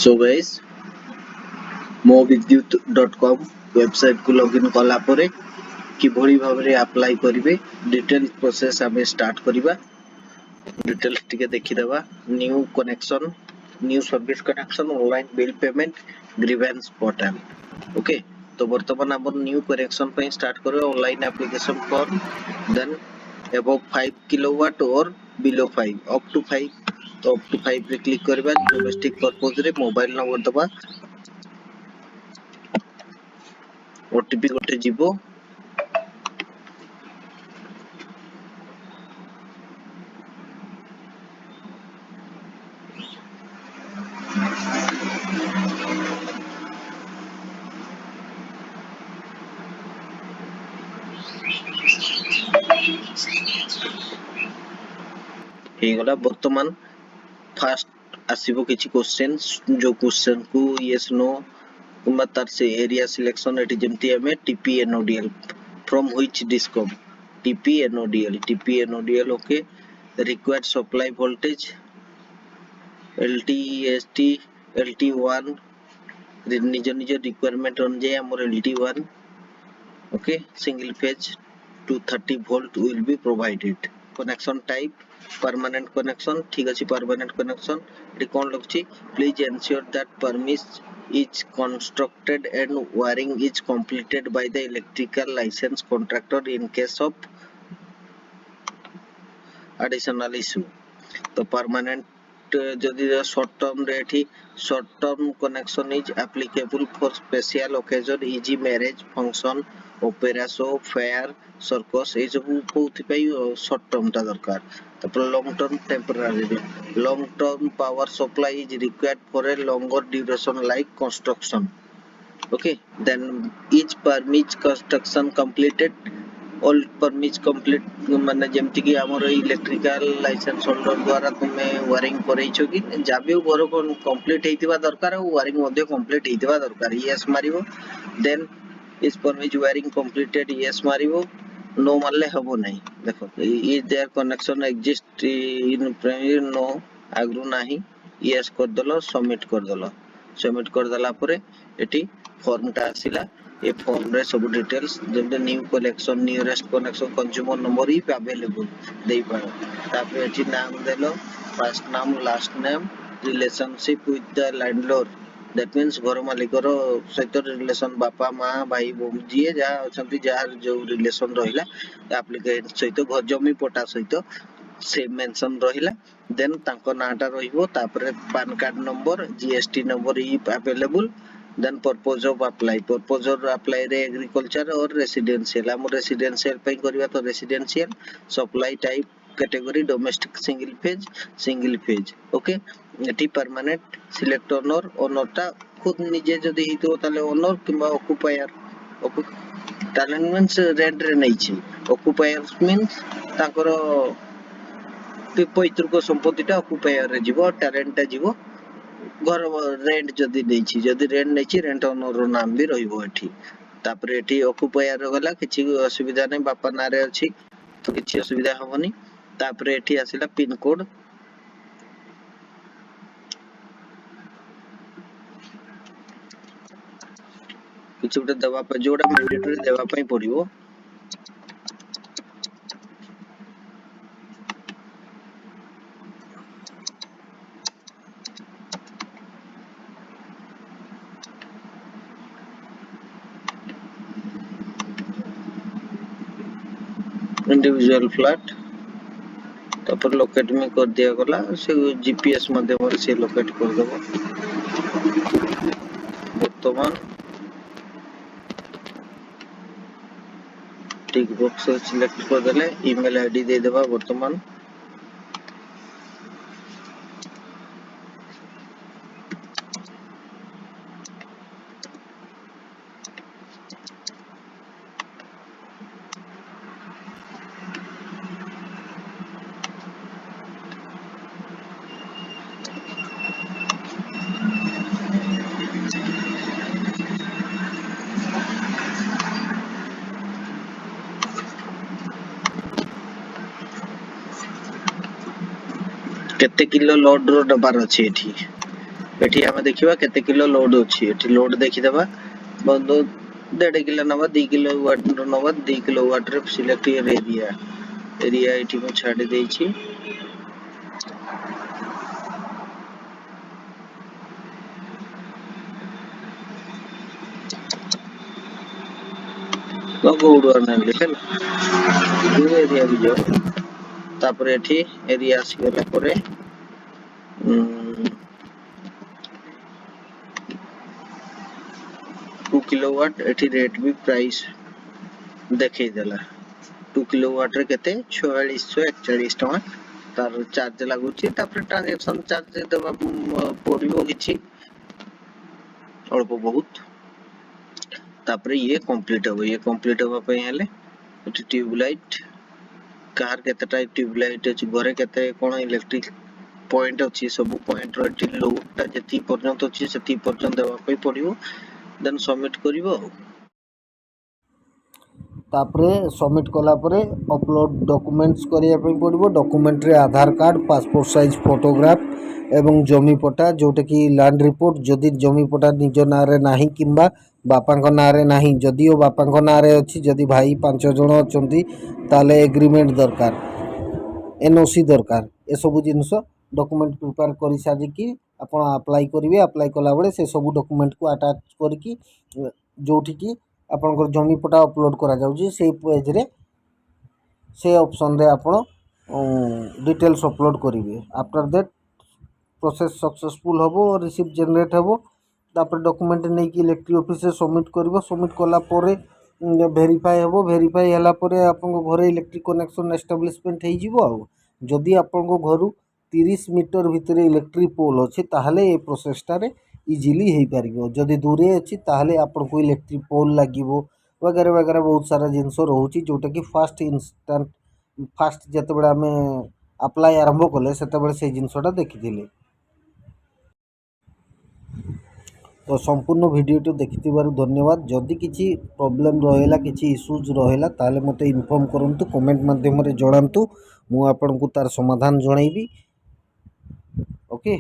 So guys, mo bidyut.com website को login कला परे किभली भाबरे अप्लाई करिवे डिटेल प्रोसेस आमे स्टार्ट करिवा। डिटेल्स टिके देखि देबा। New connection, new service connection, online bill payment, grievance portal. Okay, तो वर्तमान हम न्यू कनेक्शन पे स्टार्ट करो। Online application for then above 5 kilowatt और बिलो 5 अप टू 5, तो अप टू 5 रे क्लिक करबा। डोमेस्टिक पर्पस रे मोबाइल नंबर दबा, ओटीपी गोटे जीवो। हे गला वर्तमान फास्ट आसीबो किछि क्वेश्चन, जो क्वेश्चन को यस नो कुमा तार से एरिया सिलेक्शन एटी जेमती हमें TP NODL from which discom TP NODL okay. Required supply voltage LT LT1 निज निज रिक्वायरमेंट अनुसार हमर LT1 okay. Single phase 230 volt will be provided. Connection type permanent connection, ठीक अछि। परमानेंट कनेक्शन एटी कोन लगछि, please ensure that premises is constructed and wiring is completed by the electrical license contractor in case of additional issue। तो permanent जदि short term रे short term connection is applicable for special occasion इजी marriage function opera show fair circus ए सब कोथि पई short term ता दरकार। तो long term temporary, long term power supply is required for a longer duration like construction okay. Then इच permit construction completed, all permit complete माने जेमति कि हमर इलेक्ट्रिकल लाइसेंस होल्डर द्वारा तुमे वायरिंग करई छ कि जाबे घर कोन कंप्लीट हेतिबा दरकार, वायरिंग मध्ये कंप्लीट हेतिबा दरकार। यस मारिबो। Then is permit wiring completed, yes मारिबो। नो मारले हबो नहीं। देखो is there connection exist in primary, no आग्रु नाही, यस कर दलो, सबमिट कर दलो। सबमिट कर दला परे एटी फॉर्म ता आसिला। ए फॉर्म रे सब डिटेल्स जेमते new collection, nearest connection, consumer number if available देई पारो। तापर एटी नाम देलो, फर्स्ट नाम last name, relationship with the landlord, that means घर मालिक रो सहित रिलेशन, बापा मां भाई बहू जी जा अछंती, जार जो रिलेशन रहिला एप्लीकेंट सहित घर जमी पटा सहित से मेंशन रहिला। देन तांको नाटा रहिबो, तापर PAN card number, GST number if available. Then purpose of apply, purpose of apply रे एग्रीकल्चर और रेसिडेंशियल, हम रेसिडेंशियल पे करबा तो residential. Supply type category domestic single phase okay. एटी परमानेंट सिलेक्ट ओनर, ओनर ता खुद निजे जदी हितो ताले ओनर किबा ऑक्युपायर। ताले मींस रेंट रे नै छी। ऑक्युपायर्स मींस ताकर पैतृक संपत्तिटा ऑक्युपायर रे जीवो, टेरेंट जीवो। घर रेंट जदी नै छी, जदी रेंट नै छी रेंट ओनर रो नाम भी रहिबो एठी। तापर एठी ऑक्युपायर रो गला किछि असुविधा नै, बापा नारे अछि तो किछि असुविधा होबनी। तापर एठी आसिला पिन कोड, किछि उठे दबा पे जोडा मैंडेटरी देबा पई पड़िबो। इंडिविजुअल फ्लैट तापर लोकेट में कर दिया गला, से जीपीएस माध्यम से लोकेट कर देबो। वर्तमान टिक बॉक्स सिलेक्ट कर देले, ईमेल आईडी दे देबा। वर्तमान केते किलो लोड रो डबार अछि एठी एठी आमे देखिबा केते किलो लोड अछि एठी लोड देखिदेबा बंदो 1.5 किलो नबा 2 किलो वाट नबा 2 किलो वाट रे सिलेक्ट एरिया एठी को छाडी देछि गोडो आने लिखल दू एरिया भी जो तापर एठी एरिया आसी गला परे 2 किलोवाट एठी रेट भी प्राइस देखै देला 2 किलोवाट रे केते 4641 टका तार चार्ज लागुची तापर ट्रांजैक्शन चार्ज देबा पड़िबो किछि अल्प बहुत तापर ये कंप्लीट होबा पय हेले एठी ट्यूबलाइट कार केतेटा ट्यूबलाइट अछि घरे केते कोन इलेक्ट्रिक पॉइंट अछि सब पॉइंट रो एठी लोडटा जति पर्यंत अछि सेति पर्यंत देबा पय पड़िबो देन सबमिट करिवो तापरे सबमिट कला परे अपलोड डॉक्यूमेंट्स करिया पे पड़िबो डॉक्यूमेंट रे आधार कार्ड पासपोर्ट साइज फोटोग्राफ एवं जमी पट्टा जोटा कि लैंड रिपोर्ट जदि जमी पट्टा निज ना रे नाही किंबा बापांको ना रे नाही जदिओ बापांको ना रे अछि जदि भाई 5 जण अछंती ताले एग्रीमेंट दरकार एनओसी दरकार ए सब जिंस डॉक्यूमेंट प्रिपेयर करि सारी कि आपण अप्लाई करिवे अप्लाई कला बेले से सब डॉक्यूमेंट को अटैच करके जोठी कि आपनकर जमी पट्टा अपलोड करा जाउची से पेज रे से ऑप्शन रे आपण डिटेल्स अपलोड करिवे आफ्टर दैट प्रोसेस सक्सेसफुल होबो रिसीव जनरेट होबो तापर डॉक्यूमेंट नै कि इलेक्ट्रिक ऑफिस रे सबमिट करबो सबमिट कला परे वेरीफाई होबो वेरीफाई हला परे आपन घरे इलेक्ट्रिक कनेक्शन एस्टैब्लिशमेंट हे जिवो आ जदि आपन घरु 30 मीटर भितर इलेक्ट्रिक पोल अछि ताहले ए प्रोसेसटा रे इजीली हे पारिबो जदि दूरे अछि ताहले आपन को इलेक्ट्रिक पोल लागिवो वगैरह वगैरह बहुत सारा जिंस रहउची जोटा कि फास्ट जते बडा में अप्लाई आरंभ कले सेते बडे से जिंसटा देखिथिले तो संपूर्ण वीडियो देखिथिबारु धन्यवाद जदि किछि प्रॉब्लम रहेला किछि इश्यूज रहेला ताले मते इन्फॉर्म करंतु कमेंट माध्यम रे जणांतु मु आपन को तार समाधान जणाइबी ओके।